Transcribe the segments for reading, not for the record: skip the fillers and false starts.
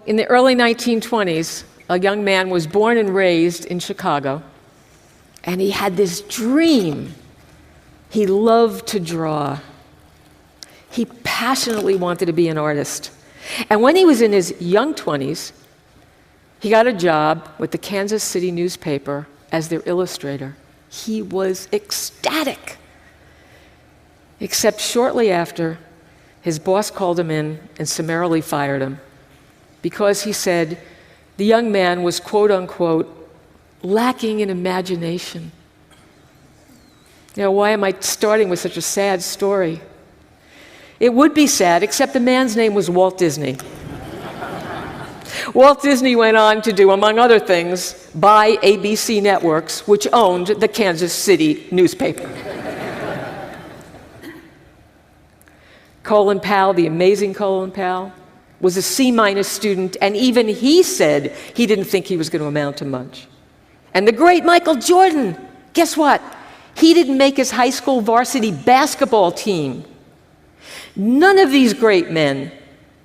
In the early 1920s, a young man was born and raised in Chicago, and he had this dream. He loved to draw. He passionately wanted to be an artist. And when he was in his young 20s, he got a job with the Kansas City newspaper as their illustrator. He was ecstatic. Except shortly after, his boss called him in and summarily fired him because he said the young man was, quote unquote, lacking in imagination. Now, why am I starting with such a sad story? It would be sad, except the man's name was Walt Disney. Walt Disney went on to do, among other things, buy ABC Networks, which owned the Kansas City newspaper. Colin Powell, the amazing Colin Powell, was a C- student, and even he said he didn't think he was going to amount to much. And the great Michael Jordan, guess what? He didn't make his high school varsity basketball team. None of these great men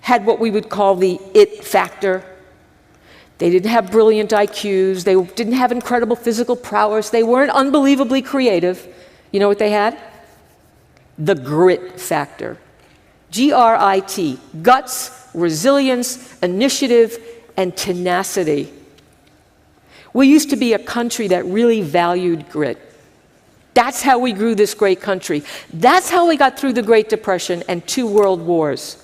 had what we would call the it factor. They didn't have brilliant IQs. They didn't have incredible physical prowess. They weren't unbelievably creative. You know what they had? The grit factor. G-R-I-T. Guts, resilience, initiative, and tenacity. We used to be a country that really valued grit. That's how we grew this great country. That's how we got through the Great Depression and 2 world wars.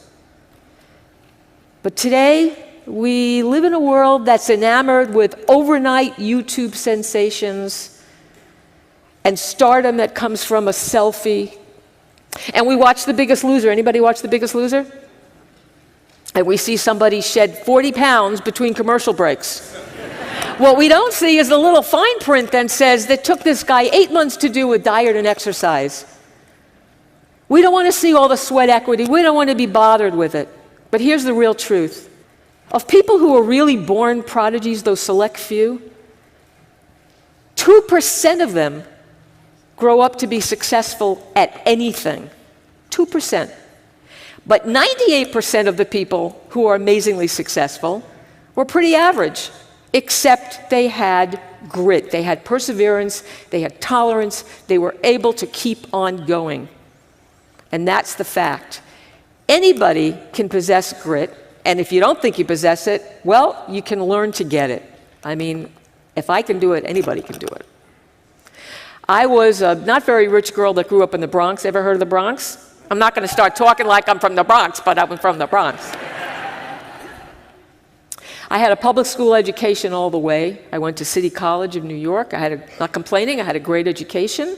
But today, we live in a world that's enamored with overnight YouTube sensations and stardom that comes from a selfie. And we watch The Biggest Loser. Anybody watch The Biggest Loser? And we see somebody shed 40 pounds between commercial breaks. What we don't see is the little fine print that says that took this guy 8 months to do with diet and exercise. We don't want to see all the sweat equity. We don't want to be bothered with it. But here's the real truth. Of people who are really born prodigies, those select few, 2% of them grow up to be successful at anything. 2%. But 98% of the people who are amazingly successful were pretty average, except they had grit, they had perseverance, they had tolerance, they were able to keep on going. And that's the fact. Anybody can possess grit, and if you don't think you possess it, well, you can learn to get it. I mean, if I can do it, anybody can do it. I was a not very rich girl that grew up in the Bronx. Ever heard of the Bronx? I'm not going to start talking like I'm from the Bronx, but I'm from the Bronx. I had a public school education all the way. I went to City College of New York. Not complaining, I had a great education.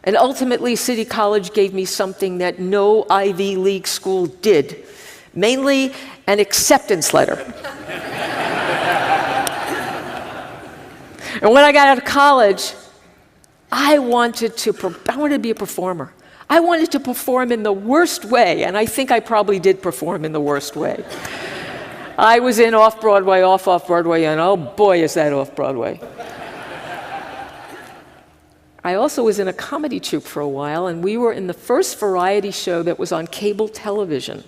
And ultimately, City College gave me something that no Ivy League school did, mainly an acceptance letter. And when I got out of college, I wanted to be a performer. I wanted to perform in the worst way, and I think I probably did perform in the worst way. I was in off-Broadway, off-Broadway, and oh boy, is that off-Broadway. I also was in a comedy troupe for a while, and we were in the first variety show that was on cable television,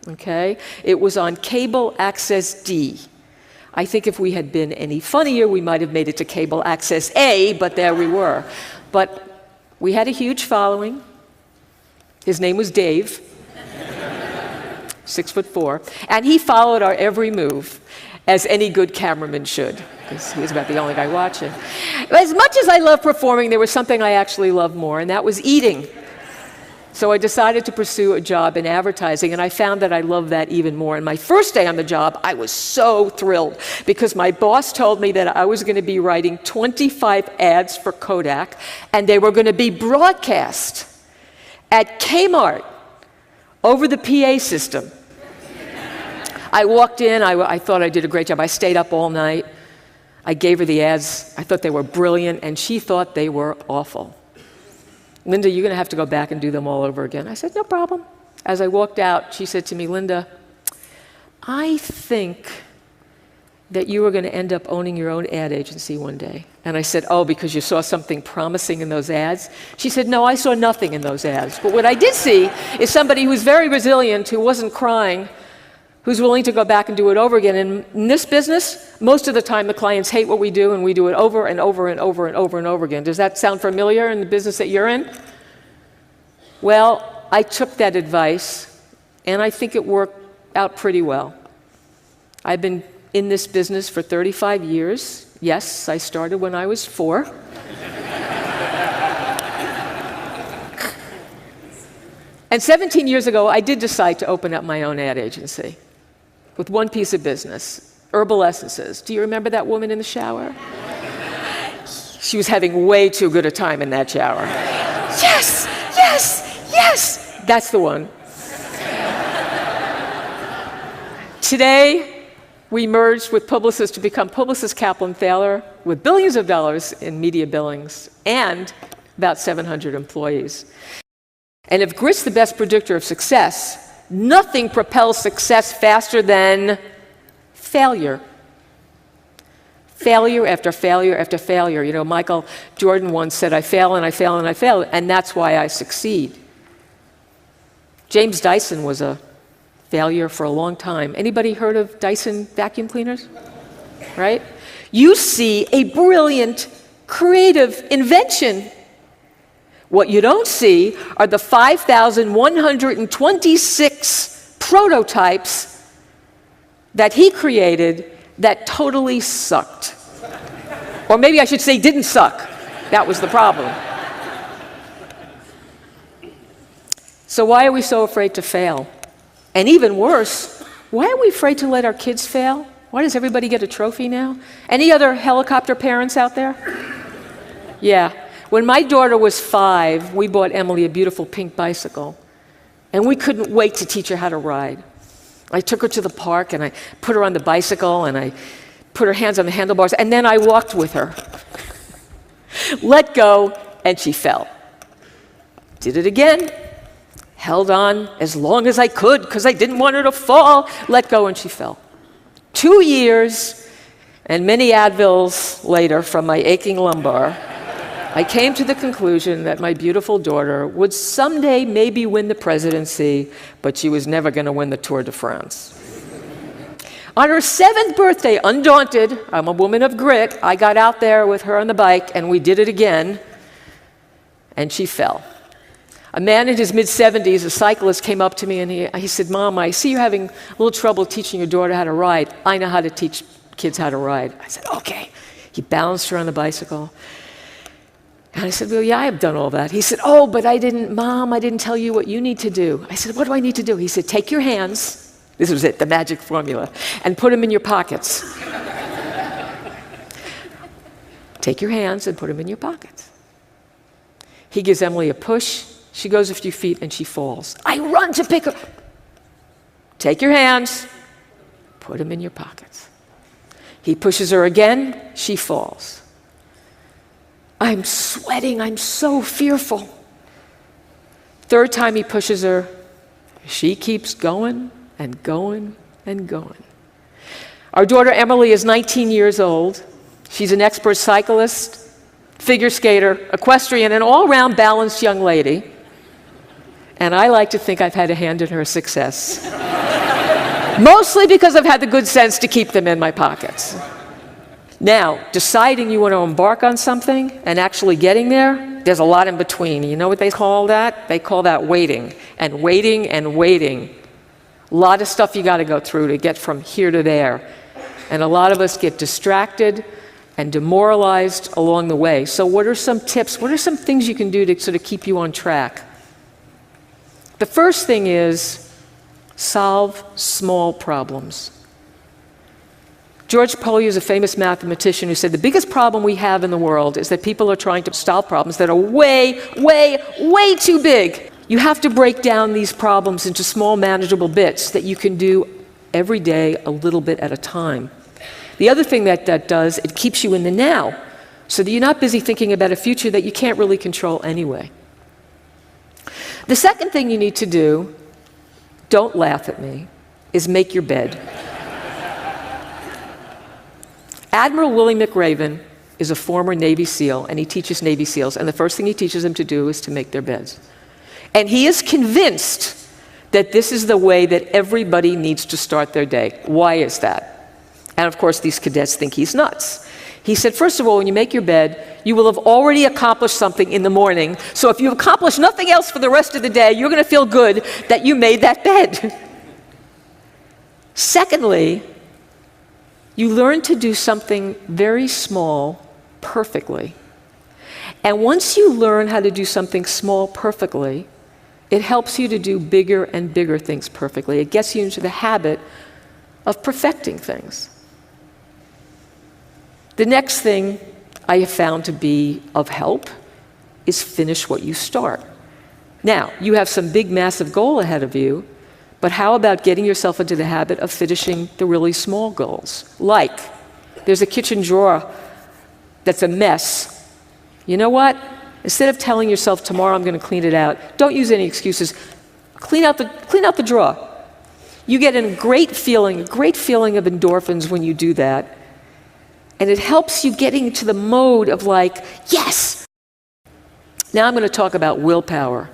okay? It was on Cable Access D. I think if we had been any funnier, we might have made it to Cable Access A, but there we were. But we had a huge following. His name was Dave, 6'4", and he followed our every move, as any good cameraman should, because he was about the only guy watching. As much as I love performing, there was something I actually loved more, and that was eating. So I decided to pursue a job in advertising, and I found that I loved that even more. And my first day on the job, I was so thrilled, because my boss told me that I was going to be writing 25 ads for Kodak, and they were going to be broadcast at Kmart over the PA system. I walked in, I thought I did a great job. I stayed up all night. I gave her the ads. I thought they were brilliant, and she thought they were awful. Linda, you're going to have to go back and do them all over again. I said, no problem. As I walked out, she said to me, Linda, I think that you were going to end up owning your own ad agency one day. And I said, oh, because you saw something promising in those ads? She said, no, I saw nothing in those ads. But what I did see is somebody who was very resilient, who wasn't crying who's willing to go back and do it over again. And in this business, most of the time the clients hate what we do, and we do it over and over and over and over and over again. Does that sound familiar in the business that you're in? Well, I took that advice, and I think it worked out pretty well. I've been in this business for 35 years. Yes, I started when I was 4. And 17 years ago, I did decide to open up my own ad agency with one piece of business, Herbal Essences. Do you remember that woman in the shower? She was having way too good a time in that shower. Yes, yes, yes! That's the one. Today, we merged with Publicis to become Publicis Kaplan Thaler with billions of dollars in media billings and about 700 employees. And if grit's the best predictor of success, nothing propels success faster than failure. Failure after failure after failure. You know, Michael Jordan once said, I fail and I fail and I fail, and that's why I succeed. James Dyson was a failure for a long time. Anybody heard of Dyson vacuum cleaners? Right? You see a brilliant, creative invention. What you don't see are the 5,126 prototypes that he created that totally sucked. Or maybe I should say didn't suck. That was the problem. So why are we so afraid to fail? And even worse, why are we afraid to let our kids fail? Why does everybody get a trophy now? Any other helicopter parents out there? Yeah. When my daughter was 5, we bought Emily a beautiful pink bicycle, and we couldn't wait to teach her how to ride. I took her to the park, and I put her on the bicycle, and I put her hands on the handlebars, and then I walked with her. Let go, and she fell. Did it again. Held on as long as I could, because I didn't want her to fall. Let go, and she fell. 2 years, and many Advils later from my aching lumbar, I came to the conclusion that my beautiful daughter would someday maybe win the presidency, but she was never going to win the Tour de France. On her 7th birthday, undaunted, I'm a woman of grit, I got out there with her on the bike, and we did it again, and she fell. A man in his mid-70s, a cyclist, came up to me, and he said, Mom, I see you're having a little trouble teaching your daughter how to ride. I know how to teach kids how to ride. I said, okay. He balanced her on the bicycle. And I said, well, yeah, I've done all that. He said, oh, but Mom, I didn't tell you what you need to do. I said, what do I need to do? He said, take your hands, this was it, the magic formula, and put them in your pockets. Take your hands and put them in your pockets. He gives Emily a push. She goes a few feet and she falls. I run to pick her. Take your hands, put them in your pockets. He pushes her again. She falls. I'm sweating, I'm so fearful. 3rd time he pushes her, she keeps going and going and going. Our daughter Emily is 19 years old. She's an expert cyclist, figure skater, equestrian, an all-round balanced young lady. And I like to think I've had a hand in her success. Mostly because I've had the good sense to keep them in my pockets. Now, deciding you want to embark on something and actually getting there, there's a lot in between. You know what they call that? They call that waiting, and waiting and waiting. A lot of stuff you got to go through to get from here to there. And a lot of us get distracted and demoralized along the way. So what are some tips? What are some things you can do to sort of keep you on track? The first thing is solve small problems. George Polya is a famous mathematician who said the biggest problem we have in the world is that people are trying to solve problems that are way, way, way too big. You have to break down these problems into small, manageable bits that you can do every day a little bit at a time. The other thing that does, it keeps you in the now, so that you're not busy thinking about a future that you can't really control anyway. The second thing you need to do, don't laugh at me, is make your bed. Admiral Willie McRaven is a former Navy SEAL, and he teaches Navy SEALs, and the first thing he teaches them to do is to make their beds. And he is convinced that this is the way that everybody needs to start their day. Why is that? And of course, these cadets think he's nuts. He said, first of all, when you make your bed, you will have already accomplished something in the morning. So if you've accomplished nothing else for the rest of the day, you're going to feel good that you made that bed. Secondly, you learn to do something very small perfectly. And once you learn how to do something small perfectly, it helps you to do bigger and bigger things perfectly. It gets you into the habit of perfecting things. The next thing I have found to be of help is finish what you start. Now, you have some big, massive goal ahead of you, but how about getting yourself into the habit of finishing the really small goals? Like, there's a kitchen drawer that's a mess. You know what? Instead of telling yourself, tomorrow I'm going to clean it out, don't use any excuses. Clean out the drawer. You get a great feeling of endorphins when you do that. And it helps you getting into the mode of like, yes! Now I'm going to talk about willpower.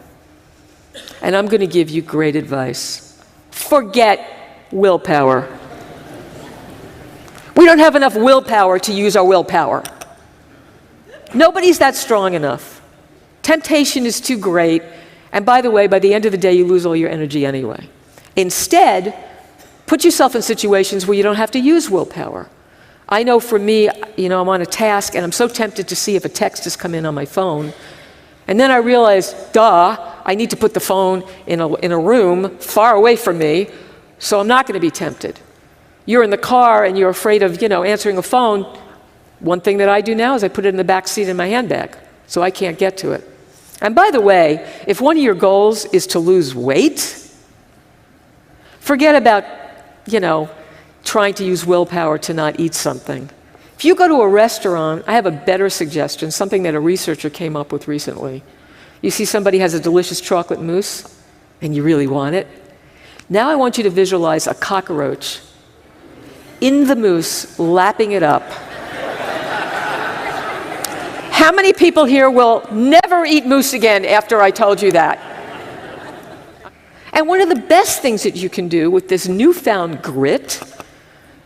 And I'm going to give you great advice. Forget willpower. We don't have enough willpower to use our willpower. Nobody's that strong enough. Temptation is too great. And by the way, by the end of the day, you lose all your energy anyway. Instead, put yourself in situations where you don't have to use willpower. I know for me, I'm on a task and I'm so tempted to see if a text has come in on my phone. And then I realize, I need to put the phone in a room far away from me, so I'm not going to be tempted. You're in the car and you're afraid of, answering a phone. One thing that I do now is I put it in the back seat in my handbag, so I can't get to it. And by the way, if one of your goals is to lose weight, forget about, trying to use willpower to not eat something. If you go to a restaurant, I have a better suggestion, something that a researcher came up with recently. You see somebody has a delicious chocolate mousse, and you really want it. Now I want you to visualize a cockroach in the mousse, lapping it up. How many people here will never eat mousse again after I told you that? And one of the best things that you can do with this newfound grit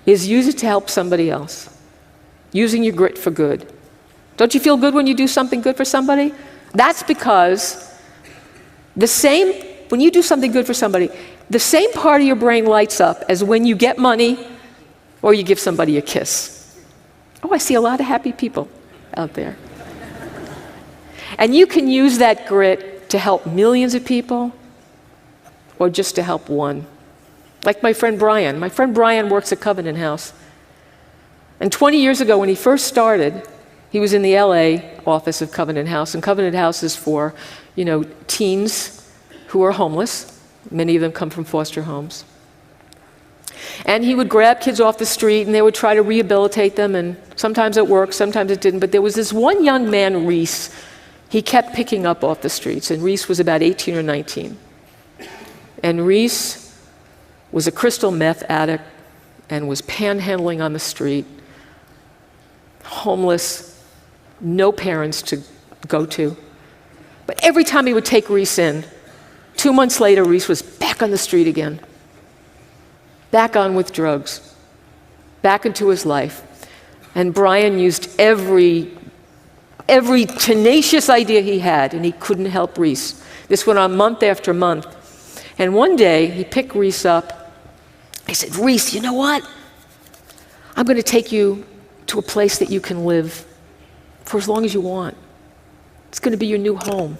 is use it to help somebody else. Using your grit for good. Don't you feel good when you do something good for somebody? That's because when you do something good for somebody, the same part of your brain lights up as when you get money or you give somebody a kiss. Oh, I see a lot of happy people out there. And you can use that grit to help millions of people or just to help one. Like my friend Brian. My friend Brian works at Covenant House. And 20 years ago when he first started, he was in the LA office of Covenant House. And Covenant House is for, teens who are homeless. Many of them come from foster homes. And he would grab kids off the street and they would try to rehabilitate them. And sometimes it worked, sometimes it didn't. But there was this one young man, Reese, he kept picking up off the streets. And Reese was about 18 or 19. And Reese was a crystal meth addict and was panhandling on the street, homeless, no parents to go to. But every time he would take Reese in, 2 months later, Reese was back on the street again, back on with drugs, back into his life. And Brian used every tenacious idea he had, and he couldn't help Reese. This went on month after month. And one day, he picked Reese up. He said, Reese, you know what? I'm going to take you to a place that you can live for as long as you want. It's going to be your new home.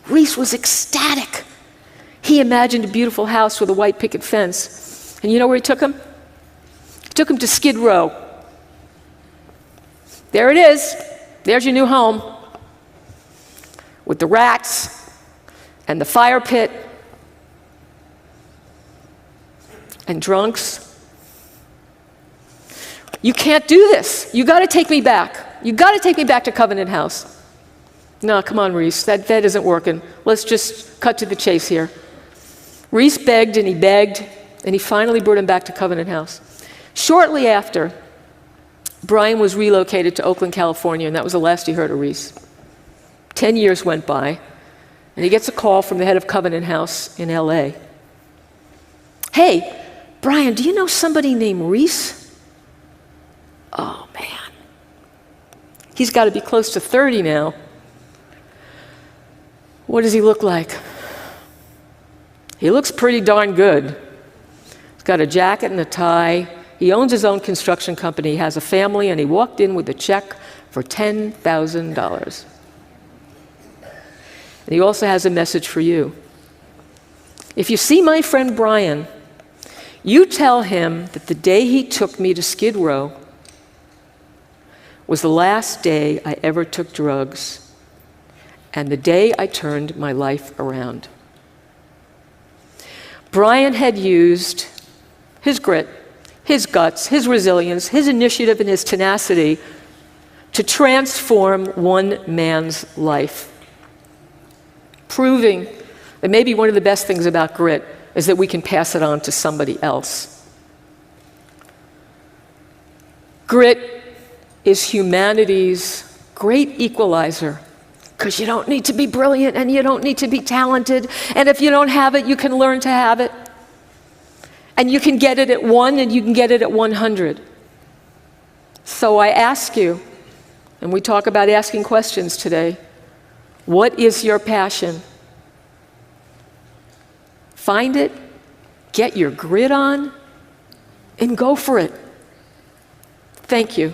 Reese was ecstatic. He imagined a beautiful house with a white picket fence. And you know where he took him? He took him to Skid Row. There it is. There's your new home. With the rats and the fire pit and drunks. You can't do this. You got to take me back. You got to take me back to Covenant House. No, come on, Reese. That isn't working. Let's just cut to the chase here. Reese begged, and he finally brought him back to Covenant House. Shortly after, Brian was relocated to Oakland, California, and that was the last he heard of Reese. 10 years went by, and he gets a call from the head of Covenant House in LA. Hey, Brian, do you know somebody named Reese? Oh, man. He's got to be close to 30 now. What does he look like? He looks pretty darn good. He's got a jacket and a tie. He owns his own construction company, he has a family, and he walked in with a check for $10,000. And he also has a message for you. If you see my friend Brian, you tell him that the day he took me to Skid Row was the last day I ever took drugs and the day I turned my life around. Brian had used his grit, his guts, his resilience, his initiative, and his tenacity to transform one man's life, proving that maybe one of the best things about grit is that we can pass it on to somebody else. Grit is humanity's great equalizer, because you don't need to be brilliant and you don't need to be talented, and if you don't have it, you can learn to have it. And you can get it at 1 and you can get it at 100. So I ask you, and we talk about asking questions today, what is your passion? Find it, get your grit on, and go for it. Thank you.